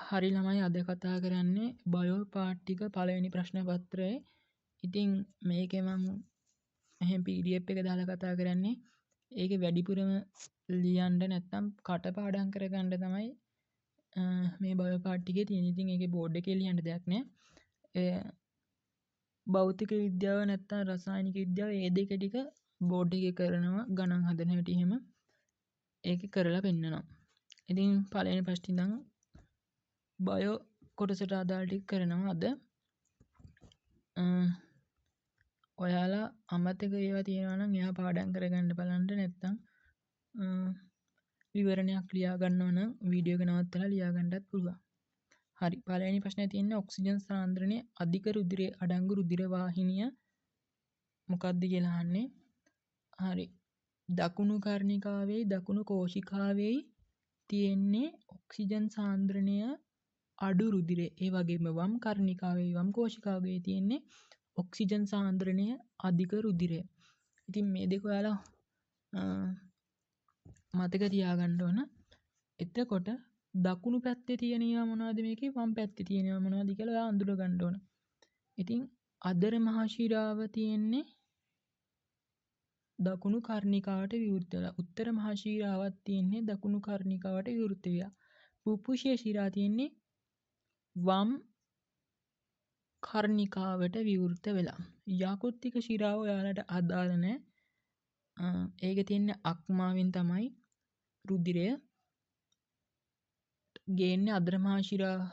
හරි ළමයි අද කතා කරන්නේ බයෝ පාර්ට් ටික පළවෙනි ප්‍රශ්න පත්‍රයේ. ඉතින් මේකේ මම මෙහෙම PDF එක දාලා කතා කරන්නේ. ඒකේ වැඩිපුරම ලියන්න නැත්නම් කටපාඩම් කරගන්න තමයි මේ බයෝ පාර්ට් ටිකේ තියෙන. ඉතින් ඒකේ බෝඩ් එකේ ලියන්න දෙයක් නැහැ. භෞතික විද්‍යාව නැත්නම් රසායනික විද්‍යාව මේ දෙක ටික බෝඩ් එකේ කරනවා ගණන් හදන හැටි එහෙම. ඒකේ කරලා පෙන්නනවා. ඉතින් පළවෙනි ප්‍රශ්නේ ඉඳන් බයෝ කොටසට අදාළ ටික කරනවා අද. ඔයාලා අමතක ඒවා තියෙනවා නම් එයා පාඩම් කරගන්න බලන්න නැත්නම් විවරණයක් ලියා ගන්නවා නම් වීඩියෝ එක නවත්තලා ලියා ගන්නත් පුළුවන්. හරි පළවෙනි ප්‍රශ්නේ තියෙන්නේ ඔක්සිජන් සාන්ද්‍රණයේ අධික රුධිරයේ අඩංගු රුධිර වාහිනිය මොකක්ද කියලා අහන්නේ. හරි දකුණු කර්ණිකාවේ දකුණු කෝෂිකාවේ තියෙන්නේ ඔක්සිජන් සාන්ද්‍රණය අඩු රුධිරය. ඒ වගේම වම් කර්ණිකාවේ වම් කෝෂිකාවේ තියෙන්නේ ඔක්සිජන් සාන්ද්‍රණය අධික රුධිරය. ඉතින් මේ දෙක ඔයාලා මතක තියාගන්න ඕන. එතකොට දකුණු පැත්තේ තියෙනවා මොනවද මේකේ වම් පැත්තේ තියෙනවා මොනවද කියලා ඔයා අඳුර ගන්න ඕන. ඉතින් අදර මහශිරාව තියෙන්නේ දකුණු කර්ණිකාවට විවෘත වෙලා. උත්තර මහශිරාවක් තියෙන්නේ දකුණු කර්ණිකාවට විවෘත වෙලා. පුපුෂය ශිරා තියෙන්නේ වම් කර්ණිකාවට විවෘත වෙලා. යාකෘතික ශිරාව ඔයාලට අදාළ නැහැ. ඒක තියෙන්නේ අක්මාවෙන් තමයි රුධිරය ගේන්නේ. අදර මහශිරාවට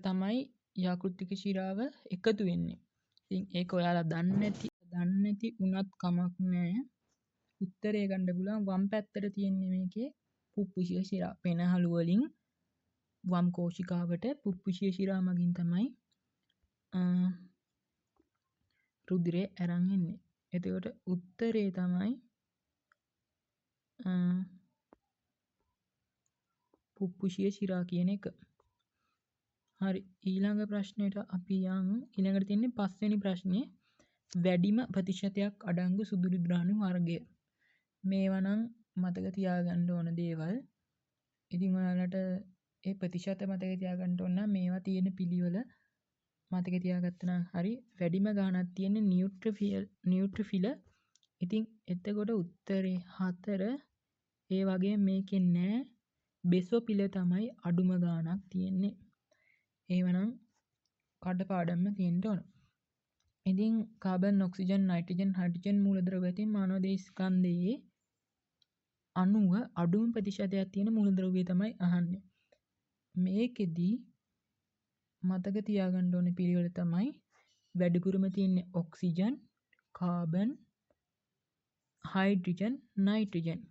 තමයි යාකෘතික ශිරාව එකතු වෙන්නේ. ඉතින් ඒක ඔයාලා දන්නේ නැති උනත් කමක් නැහැ. උත්තරය ගන්න පුළුවන් වම් පැත්තට තියෙන්නේ මේකේ පුප්පුෂය ශිරා. පෙනහළු වලින් වම් කෝෂිකාවට පුප්පුෂය ශිරා මගින් තමයි රුධිරය අරන් එන්නේ. එතකොට උත්තරේ තමයි පුප්පුෂය ශිරා කියන එක. හරි ඊළඟ ප්‍රශ්නෙට අපි යමු. ඊළඟට තියෙන්නේ පස්වෙනි ප්‍රශ්නේ වැඩිම ප්‍රතිශතයක් අඩංගු සුදු රුධිරාණු වර්ගය. මේවා නම් මතක තියාගන්න ඕන දේවල්. ඉතින් ඔයාලට ඒ ප්‍රතිශත මතක තියාගන්න ඕන නම් මේවා තියෙන පිළිවෙල මතක තියාගත්තා නම් හරි. වැඩිම ගාණක් තියෙන්නේ නියුට්‍රොෆිල. ඉතින් එතකොට උත්තරේ 4. ඒ වගේ මේකේ නෑ බේසොපිල තමයි අඩුම ගාණක් තියෙන්නේ. ඒවනම් කඩපාඩම්ම තියෙන්න ඕන. ඉතින් කාබන් ඔක්සිජන් නයිට්‍රජන් හයිඩ්‍රජන් මූලද්‍රව්‍ය ඇතින් මානව දේහ ස්කන්ධයේ 90 අඩුම ප්‍රතිශතයක් තියෙන මූලද්‍රව්‍ය තමයි අහන්නේ. මේකෙදි මතක තියාගන්න ඕනේ පිළිවෙල තමයි වැඩිපුරම තියෙන්නේ ඔක්සිජන්, කාබන්, හයිඩ්‍රජන්, නයිට්‍රජන්.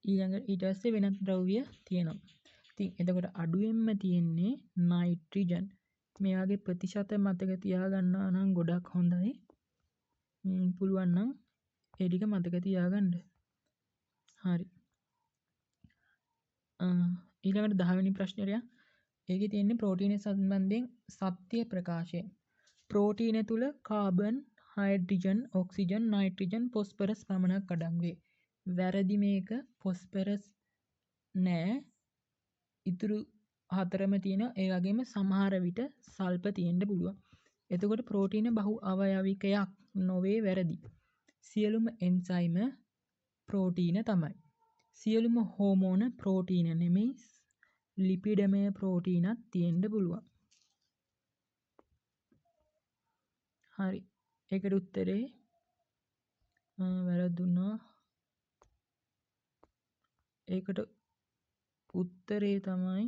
ඊළඟට ඊට පස්සේ වෙනත් ද්‍රව්‍ය තියෙනවා. ඉතින් එතකොට අඩුවෙන්ම තියෙන්නේ නයිට්‍රජන්. මේ වගේ ප්‍රතිශත මතක තියාගන්නවා නම් ගොඩක් හොඳයි. පුළුවන් නම් ඒ ටික මතක තියාගන්න. හරි. ඊළඟට 10 වෙනි ප්‍රශ්නෙට යන්න. ඒකේ තියෙන්නේ ප්‍රෝටීන සම්බන්ධයෙන් සත්‍ය ප්‍රකාශය. ප්‍රෝටීන තුල carbon, hydrogen, oxygen, nitrogen, phosphorus පමණක් අඩංගු වේ. වැරදි මේක ෆොස්ෆරස් නෑ. ඉතුරු හතරම තියෙනවා. ඒ වගේම සමහර විට සල්ප තියෙන්න පුළුවන්. එතකොට ප්‍රෝටීන බහු අවයවිකයක් නොවේ වැරදි. සියලුම එන්සයිම ප්‍රෝටීන තමයි. සියලුම හෝමෝන ප්‍රෝටීන නෙමෙයි. ලිපිඩමය ප්‍රෝටීනක් තියෙන්න පුළුවන්. හරි. ඒකට උත්තරේ වැරදුනා. ඒකට උත්තරේ තමයි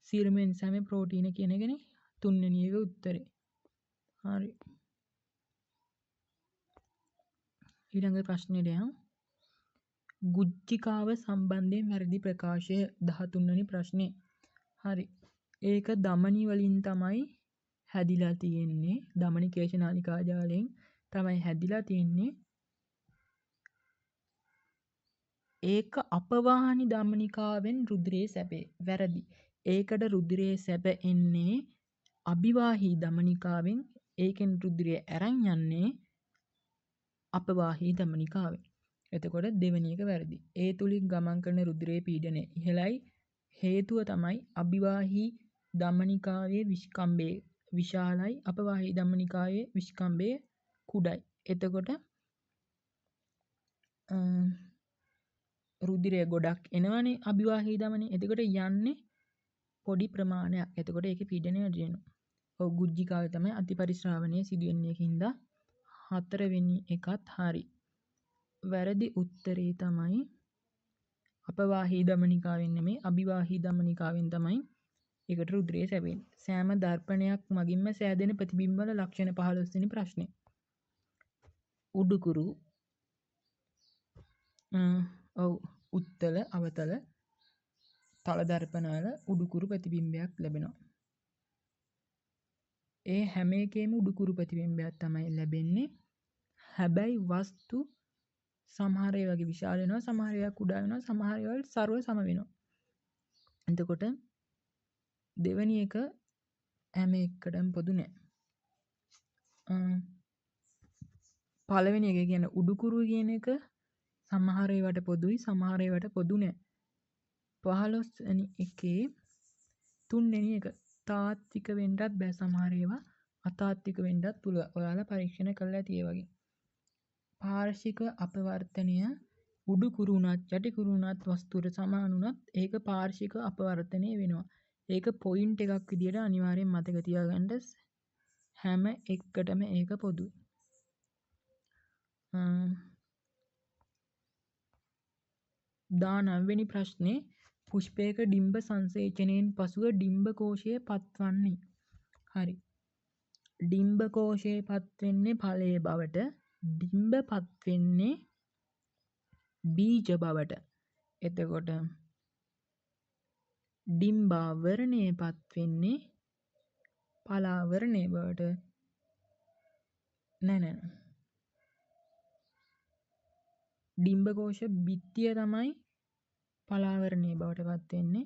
සියලුම එන්සයිම ප්‍රෝටීන කියන එකනේ 3 වෙනි එක උත්තරේ. හරි. ඊළඟ ප්‍රශ්නෙට යමු. ගුච්චිකාව සම්බන්ධයෙන් වැරදි ප්‍රකාශය 13 වෙනි ප්‍රශ්නේ. හරි. ඒක ධමනි වලින් තමයි හැදිලා තියෙන්නේ. ධමනි කේශනාලිකා ජාලයෙන් තමයි හැදිලා තියෙන්නේ. ඒක අපවාහනි ධමනිකාවෙන් රුධිරයේ සැපේ. වැරදි. ඒකට රුධිරයේ සැප එන්නේ අභිවාහී ධමනිකාවෙන්. ඒකෙන් රුධිරය අරන් යන්නේ අපවාහී ධමනිකාවෙන්. එතකොට දෙවෙනි එක වැරදි. ඒ තුලින් ගමන් කරන රුධිරයේ පීඩනය ඉහළයි. හේතුව තමයි අභිවාහී ධමනිකාවේ විස්කම්භය විශාලයි, අපවාහී ධමනිකාවේ විස්කම්භය කුඩයි. එතකොට රුධිරය ගොඩක් එනවනේ අභිවාහී ධමනේ. එතකොට යන්නේ පොඩි ප්‍රමාණයක්. එතකොට ඒකේ පීඩනය වැඩි වෙනවා. ඔව් ගුජ්ජිකාවේ තමයි අතිපරිශ්‍රාවණය සිදුවෙන්නේ කින්දා 4 වෙනි එකත් හරි. වැරදි උත්තරේ තමයි අපවාහී ධමනිකාවෙන් නෙමෙයි අභිවාහී ධමනිකාවෙන් තමයි ඒකට රුධිරය සැවෙන්නේ. සෑම දර්පණයක් මගින්ම සෑදෙන ප්‍රතිබිම්බවල ලක්ෂණ 15 වෙනි ප්‍රශ්නේ. උඩුකුරු ඔව් උත්තල අවතල තල දර්පණවල උඩුකුරු ප්‍රතිබිම්බයක් ලැබෙනවා. ඒ හැම එකේම උඩුකුරු ප්‍රතිබිම්බයක් තමයි ලැබෙන්නේ. හැබැයි වස්තු සමහර ඒවා වගේ විශාල වෙනවා, සමහර ඒවා කුඩා වෙනවා, සමහර ඒවා සර්ව සම වෙනවා. එතකොට දෙවෙනි එක හැම එකකටම පොදු නෑ. පළවෙනි එක කියන්නේ උඩුකුරු කියන එක සමහර ඒවාට පොදුයි, සමහර ඒවාට පොදු නෑ. 15 වෙනි එකේ 3 වෙනි එක තාත්වික වෙන්නත් බෑ, සමහර ඒවා අතාත්වික වෙන්නත් පුළුවන්. ඔයාලා පරීක්ෂණ කරලා ඇති ඒ වගේ. පාර්ශ්වික අපවර්තනය උඩුකුරු උනත් යටිකුරු උනත් වස්තුවට සමාන උනත් ඒක පාර්ශ්වික අපවර්තනය වෙනවා. ඒක පොයින්ට් එකක් විදියට අනිවාර්යෙන් මතක තියාගන්න. හැම එකකටම ඒක පොදුයි. දානවෙනි ප්‍රශ්නේ පුෂ්පයක ඩිම්බ සංසේචනයෙන් පසුව ඩිම්බ කෝෂය පත්වන්නේ. හරි. ඩිම්බ කෝෂය පත්වෙන්නේ ඵලයේ බවට, ඩිම්බ පත්වෙන්නේ බීජ බවට. එතකොට ඩිම්බාවරණය පත්වෙන්නේ පලාවරණය බවට. නෑ ඩිම්බකෝෂ බිත්තිය තමයි පලාවරණය බවට පත්වෙන්නේ.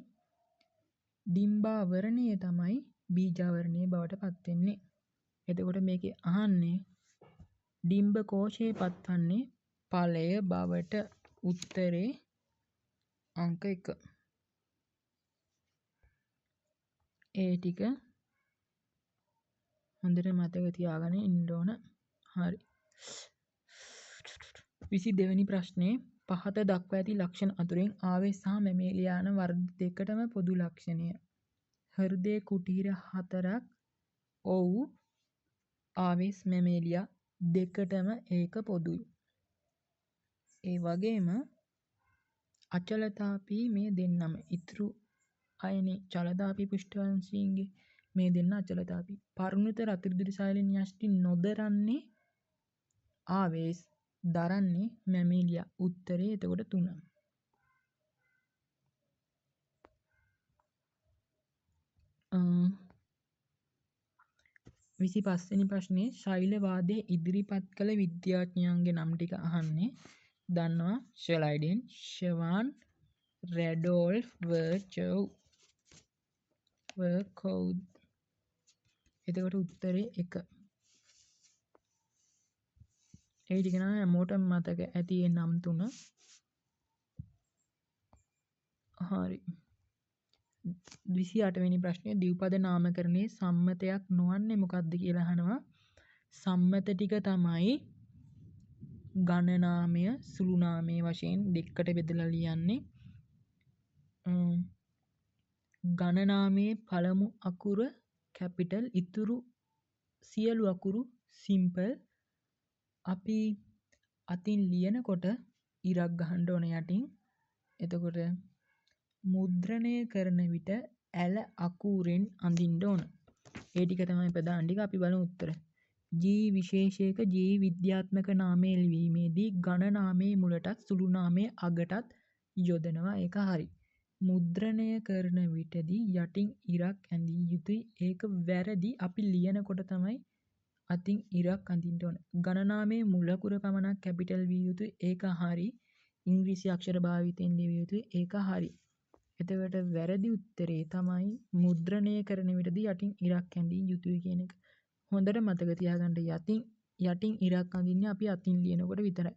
ඩිම්බාවරණය තමයි බීජාවරණය බවට පත්වෙන්නේ. එතකොට මේකේ අහන්නේ ඩිම්බකෝෂය පත්වන්නේ ඵලය බවට. උත්තරේ අංක 1. ඒ ටික හොඳට මතක තියාගෙන ඉන්න ඕන. හරි. 22 වෙනි ප්‍රශ්නේ පහත දක්වා ඇති ලක්ෂණ අතුරින් ආවේශ සහ මැමේලියා යන වර්ග දෙකටම පොදු ලක්ෂණය. හෘදය කුටීර 4ක් ඔව් ආවේශ මැමේලියා දෙකටම ඒක පොදුයි. ඒ වගේම අචලතාපී මේ දෙන්නම ඉතුරු අයනේ චලතාපී පුෂ්ඨවංශීන්ගේ මේ දෙන්න අචලතාපී. පරිණත රතුරුදිරි සායලින් යෂ්ටි නොදරන්නේ ආවේශ දරන්නේ මැමේලියා. උත්තරේ එතකොට 3. විසි පස්වෙනි ප්‍රශ්නේ ශෛලවාදය ඉදිරිපත් කළ විද්‍යාඥයන්ගේ නම් ටික අහන්නේ. දන්නවා ෂෙලයිඩන්, ෂෙවාන්, රැඩෝල්ෆ් වර්චෝව්. එතකොට උත්තරේ 1. ඒ ටික නම් හැමෝටම මතක ඇති ඒ නම් 3. හරි. 28 වෙනි ප්‍රශ්නේ දීපද නාමකරණයේ සම්මතයක් නොවන්නේ මොකක්ද කියලා අහනවා. සම්මත ටික තමයි ගණනාමය, සුළු නාමය වශයෙන් දෙකට බෙදලා ලියන්නේ. ගණනාමයේ පළමු අකුර කැපිටල්, ඉතුරු සියලු අකුරු සිම්පල්. අපි අතින් ලියනකොට ඉරක් ගහන්න ඕන යටින්. එතකොට මුද්‍රණය කරන විට ඇල අකුරෙන් අඳින්න ඕන. ඒ ටික තමයි ප්‍රධාන ටික. අපි බලමු උත්තර. ජී විශේෂයක ජී විද්‍යාත්මක නාමය ලිවීමේදී ගණනාමයේ මුලටත් සුළු නාමයේ අගටත් යොදනවා. ඒක හරි. මුද්‍රණය කරන විටදී යටින් ඉරක් ඇඳිය යුතුයි. ඒක වැරදි. අපි ලියනකොට තමයි අතින් ඉරක් අඳින්න ඕන. ගණනාමයේ මුල අකුර පමණක් කැපිටල් විය යුතුයි. ඒක හරි. ඉංග්‍රීසි අක්ෂර භාවිතයෙන් ලියවිය යුතුයි. ඒක හරි. එතකොට වැරදි උත්තරේ තමයි මුද්‍රණය කරන විටදී යටින් ඉරක් ඇඳිය යුතුයි කියන එක. හොඳට මතක තියාගන්න. යටින් ඉරක් අඳින්නේ අපි අතින් ලියනකොට විතරයි.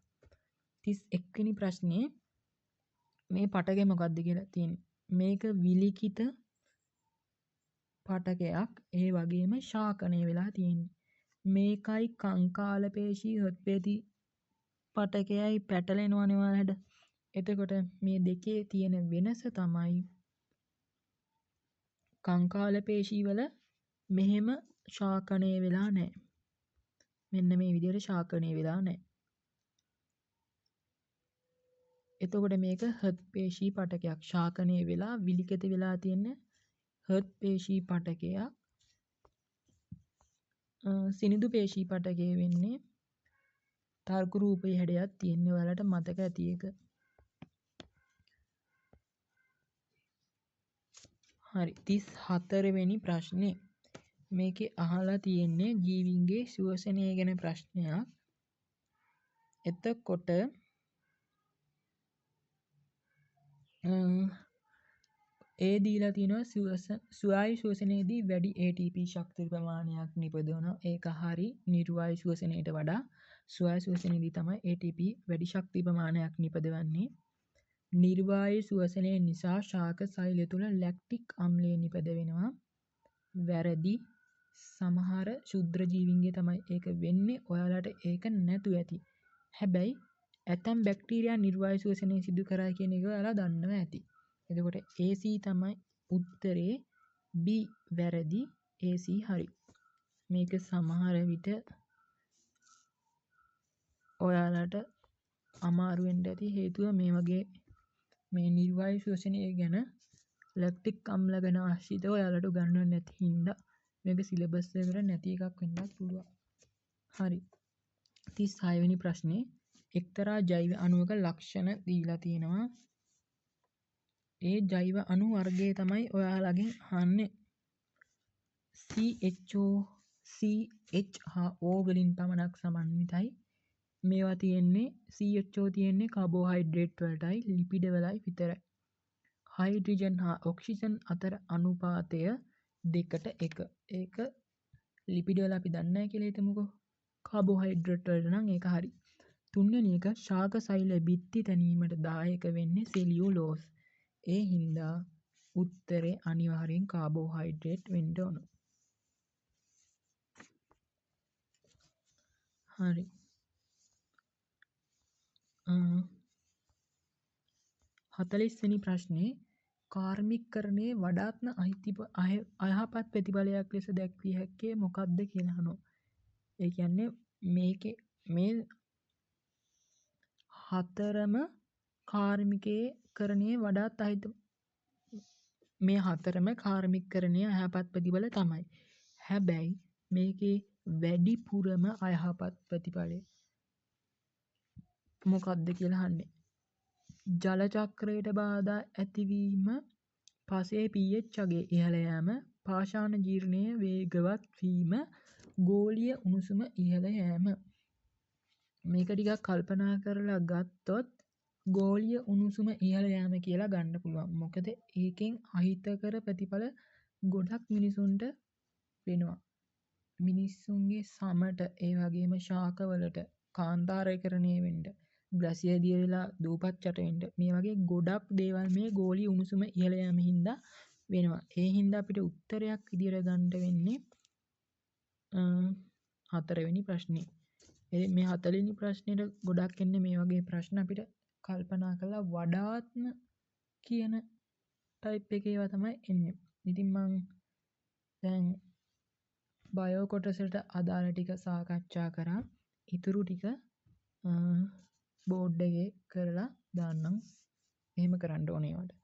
31 වෙනි ප්‍රශ්නේ මේ පටකය මොකක්ද කියලා තියෙන්නේ. මේක විලිඛිත පටකයක් ඒ වගේම ශාකනය වෙලා තියෙන්නේ. මේකයි කංකාල පේශී හෘත්පේදී පටකයයි පැටලෙනවනේ ඔයාලට. එතකොට මේ දෙකේ තියෙන වෙනස තමයි කංකාල පේශී වල මෙහෙම ශාකනය වෙලා නැහැ. මෙන්න මේ විදිහට ශාකනය වෙලා නැහැ. එතකොට මේක හෘත් පේශී පටකයක්. ශාකනය වෙලා විලිඛිත වෙලා තියෙන හෘත් පේශී පටකයක්. සිනිඳු පේශී පටකය වෙන්නේ තර්ක රූපී හැඩයක් තියෙන ඔයාලට මතක ඇති එක. හරි 34 වෙනි ප්‍රශ්නේ. මේකේ අහලා තියෙන්නේ ජීවීන්ගේ ශ්වසනය ගැන ප්‍රශ්නයක්. එතකොට ඒ දීලා තියෙනවා ස්වායු ශ්වසනයේදී වැඩි ATP ශක්ති ප්‍රමාණයක් නිපදවනවා. ඒක හරි. නිර්වායු ශ්වසනයට වඩා ස්වායු ශ්වසනයේදී තමයි ATP වැඩි ශක්ති ප්‍රමාණයක් නිපදවන්නේ. නිර්වායු ශ්වසනය නිසා ශාක සෛලය තුළ ලැක්ටික් අම්ලය නිපද වෙනවා. වැරදි. සමහර ශුද්‍ර ජීවීන්ගේ තමයි ඒක වෙන්නේ. ඔයාලට ඒක නැතු ඇති. හැබැයි ඇතම් බැක්ටීරියා නිර්වායු ශ්වසනය සිදු කරයි කියන එක ඔයාලා දන්නවා ඇති. එතකොට AC තමයි උත්තරේ. B වැරදි. AC හරි. මේක සමහර විට ඔයාලට අමාරු වෙන්න ඇති. හේතුව මේ වගේ මේ නිර්වායු ශ්වසනය ගැන ලැක්ටික් අම්ල ගැන ආශ්‍රිතව ඔයාලට උගන්වන්නේ නැති හින්දා මේක සිලබස් එකට නැති එකක් වෙන්නත් පුළුවන්. හරි. 36 වෙනි ප්‍රශ්නේ එක්තරා ජෛව අණුවක ලක්ෂණ දීලා තියෙනවා. ඒ ජෛව අණු වර්ගය තමයි ඔයාලගෙන් අහන්නේ. CHO CH හා O වලින් පමණක් සමන්විතයි. මේවා තියෙන්නේ CHO තියෙන්නේ කාබෝහයිඩ්‍රේට් වලටයි ලිපිඩ වලයි විතරයි. හයිඩ්‍රජන් හා ඔක්සිජන් අතර අනුපාතය 2:1. ඒක ලිපිඩ වල අපි දන්නේ නැහැ කියලා හිතමුකෝ. කාබෝහයිඩ්‍රේට් වලට නම් ඒක හරි. 3 වෙනි එක ශාක සෛල බිත්ති තැනීමට දායක වෙන්නේ සෙලියුලෝස්. ඒ හින්දා උත්තරේ අනිවාර්යෙන් කාබෝහයිඩ්‍රේට් වෙන්න ඕන. හරි. 40 වෙනි ප්‍රශ්නේ කාර්මිකකරණයේ වඩාත්ම අයහපත් ප්‍රතිඵලයක් ලෙස දැක්විය හැක්කේ මොකක්ද කියලා අහනවා. ඒ කියන්නේ මේකේ මේ හතරම කාර්මිකකරණයේ වඩාත් මේ හතරම කාර්මිකකරණයේ අයහපත් ප්‍රතිඵල තමයි. හැබැයි මේකේ වැඩිපුරම අයහපත් ප්‍රතිඵලය මොකක්ද කියලා අහන්නේ. ජල චක්‍රයට බාධා ඇතිවීම, පසේ pH අගය ඉහළ යාම, පාෂාණ ජීර්ණය වේගවත් වීම, ගෝලීය උණුසුම ඉහළ යාම. මේක ටිකක් කල්පනා කරලා ගත්තොත් ගෝලීය උණුසුම ඉහළ යාම කියලා ගන්න පුළුවන්. මොකද ඒකෙන් අහිතකර ප්‍රතිඵල ගොඩක් මිනිසුන්ට වෙනවා. මිනිස්සුන්ගේ සමට ඒ වගේම ශාකවලට කාන්තාරකරණය වෙන්න, ග්ලැසියර් දිය වෙලා දූපත් යට වෙන්න, මේ වගේ ගොඩක් දේවල් මේ ගෝලීය උණුසුම ඉහළ යාම හින්දා වෙනවා. ඒ හින්දා අපිට උත්තරයක් විදියට ගන්න වෙන්නේ 4 වෙනි ප්‍රශ්නේ. මේ 40 වෙනි ප්‍රශ්නෙට ගොඩක් එන්නේ මේ වගේ ප්‍රශ්න අපිට කල්පනා කරලා වඩාත්ම කියන ටයිප් එකේ ඒවා තමයි එන්නේ. ඉතින් මම දැන් බයෝ කොටසට අදාළ ටික සාකච්ඡා කරා. ඉතුරු ටික බෝඩ් එකේ කරලා දාන්නම්. එහෙම කරන්න ඕනේ ඒවට.